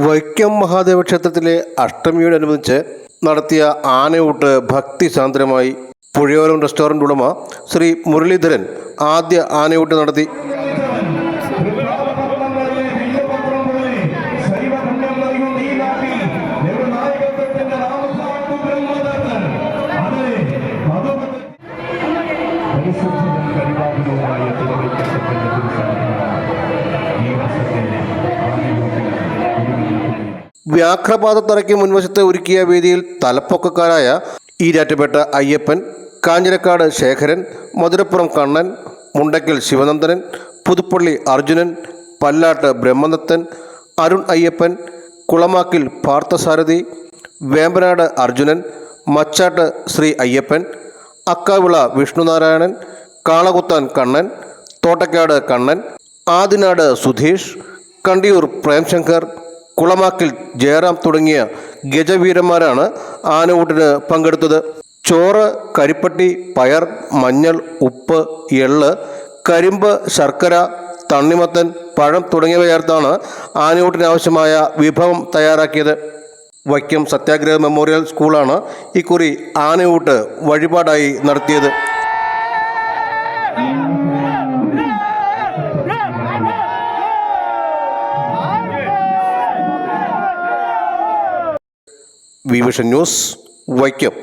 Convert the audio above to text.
വൈക്കം മഹാദേവ ക്ഷേത്രത്തിലെ അഷ്ടമിയോടനുബന്ധിച്ച് നടത്തിയ ആനയൂട്ട് ഭക്തിസാന്ദ്രമായി. പുഴയോരം റെസ്റ്റോറൻ്റ് ഉടമ ശ്രീ മുരളീധരൻ ആദ്യ ആനയൂട്ട് നടത്തി. വ്യാഘ്രപാദത്തറയ്ക്ക് മുൻവശത്ത് ഒരുക്കിയ വേദിയിൽ തലപ്പൊക്കക്കാരായ ഈരാറ്റുപേട്ട അയ്യപ്പൻ, കാഞ്ഞിരക്കാട് ശേഖരൻ, മധുരപ്പുറം കണ്ണൻ, മുണ്ടയ്ക്കൽ ശിവനന്ദനൻ, പുതുപ്പള്ളി അർജുനൻ, പല്ലാട്ട് ബ്രഹ്മദത്തൻ, അരുൺ അയ്യപ്പൻ, കുളമാക്കിൽ പാർത്ഥസാരഥി, വേമ്പനാട് അർജുനൻ, മച്ചാട്ട് ശ്രീ അയ്യപ്പൻ, അക്കാവിള വിഷ്ണുനാരായണൻ, കാളകുത്താൻ കണ്ണൻ, തോട്ടക്കാട് കണ്ണൻ, ആദിനാട് സുധീഷ്, കണ്ടിയൂർ പ്രേംശങ്കർ, കുളമാക്കിൽ ജയറാം തുടങ്ങിയ ഗജവീരന്മാരാണ് ആനയൂട്ടിന് പങ്കെടുത്തത്. ചോറ്, കരിപ്പട്ടി, പയർ, മഞ്ഞൾ, ഉപ്പ്, എള്ള്, കരിമ്പ്, ശർക്കര, തണ്ണിമത്തൻ, പഴം തുടങ്ങിയവ ചേർത്താണ് ആനയൂട്ടിന് ആവശ്യമായ വിഭവം തയ്യാറാക്കിയത്. വൈക്കം സത്യാഗ്രഹ മെമ്മോറിയൽ സ്കൂളാണ് ഇക്കുറി ആനയൂട്ട് വഴിപാടായി നടത്തിയത്. Vision news, Vaikom.